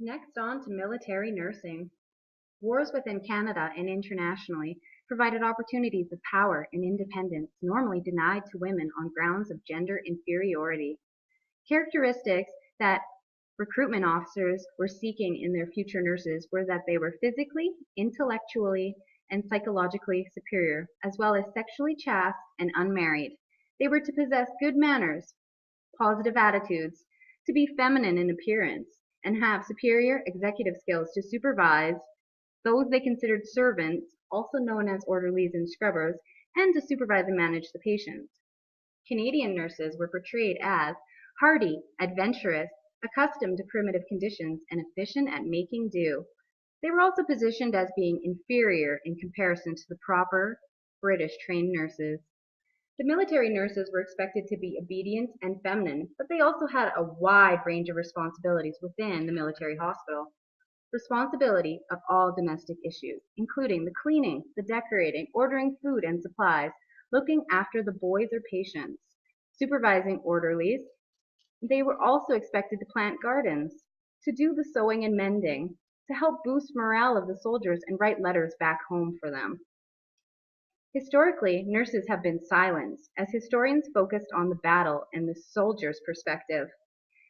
Next on to military nursing. Wars within Canada and internationally provided opportunities of power and independence normally denied to women on grounds of gender inferiority. Characteristics that recruitment officers were seeking in their future nurses were that they were physically, intellectually, and psychologically superior, as well as sexually chaste and unmarried. They were to possess good manners, positive attitudes, to be feminine in appearance, and have superior executive skills to supervise those they considered servants, also known as orderlies and scrubbers, and to supervise and manage the patients. Canadian nurses were portrayed as hardy, adventurous, accustomed to primitive conditions, and efficient at making do. They were also positioned as being inferior in comparison to the proper British trained nurses. The military nurses were expected to be obedient and feminine, but they also had a wide range of responsibilities within the military hospital. Responsibility of all domestic issues, including the cleaning, the decorating, ordering food and supplies, looking after the boys or patients, supervising orderlies. They were also expected to plant gardens, to do the sewing and mending, to help boost morale of the soldiers and write letters back home for them. Historically, nurses have been silenced, as historians focused on the battle and the soldier's perspective.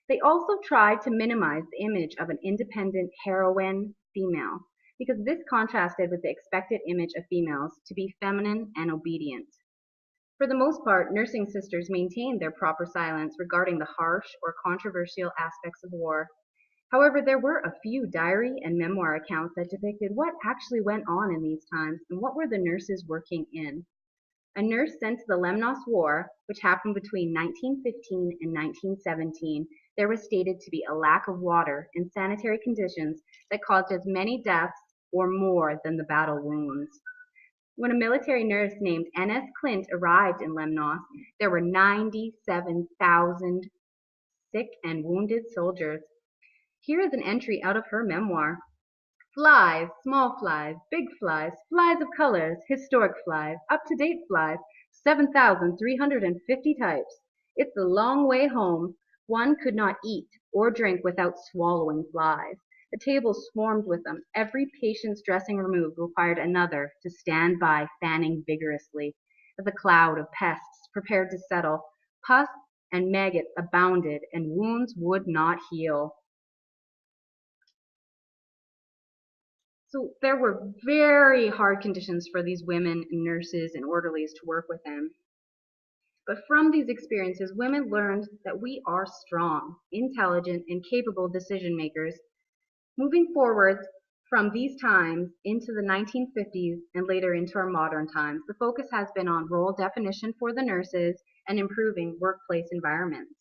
They also tried to minimize the image of an independent heroine female, because this contrasted with the expected image of females to be feminine and obedient. For the most part, nursing sisters maintained their proper silence regarding the harsh or controversial aspects of war. However, there were a few diary and memoir accounts that depicted what actually went on in these times and what were the nurses working in. A nurse sent to the Lemnos War, which happened between 1915 and 1917, there was stated to be a lack of water and sanitary conditions that caused as many deaths or more than the battle wounds. When a military nurse named N.S. Clint arrived in Lemnos, there were 97,000 sick and wounded soldiers. Here is an entry out of her memoir. Flies, small flies, big flies, flies of colors, historic flies, up-to-date flies, 7,350 types. It's a long way home. One could not eat or drink without swallowing flies. The table swarmed with them. Every patient's dressing removed required another to stand by fanning vigorously. As a cloud of pests prepared to settle, pus and maggots abounded and wounds would not heal. So there were very hard conditions for these women and nurses and orderlies to work within. But from these experiences, women learned that we are strong, intelligent, and capable decision makers. Moving forward from these times into the 1950s and later into our modern times, the focus has been on role definition for the nurses and improving workplace environments.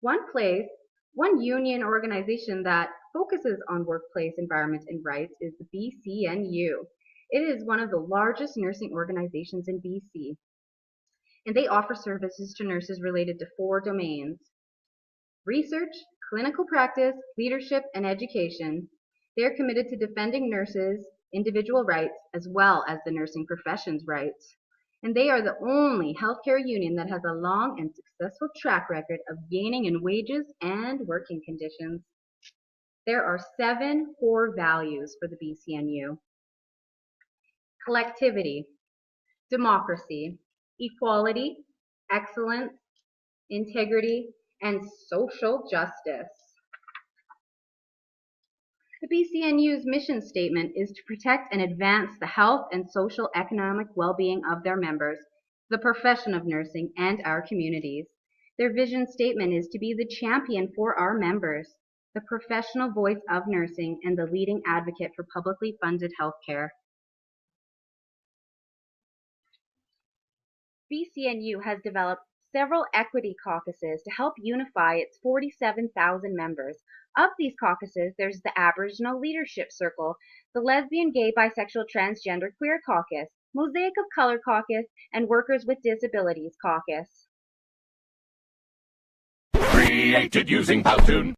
One union organization that focuses on workplace environment and rights is the BCNU. It is one of the largest nursing organizations in BC, and they offer services to nurses related to 4 domains: research, clinical practice, leadership, and education. They are committed to defending nurses' individual rights as well as the nursing profession's rights. And they are the only healthcare union that has a long and successful track record of gaining in wages and working conditions. There are 7 core values for the BCNU: collectivity, democracy, equality, excellence, integrity, and social justice. The BCNU's mission statement is to protect and advance the health and social economic well-being of their members, the profession of nursing, and our communities. Their vision statement is to be the champion for our members, the professional voice of nursing, and the leading advocate for publicly funded healthcare. BCNU has developed several equity caucuses to help unify its 47,000 members. Of these caucuses, there's the Aboriginal Leadership Circle, the Lesbian, Gay, Bisexual, Transgender, Queer Caucus, Mosaic of Color Caucus, and Workers with Disabilities Caucus. Created using Powtoon.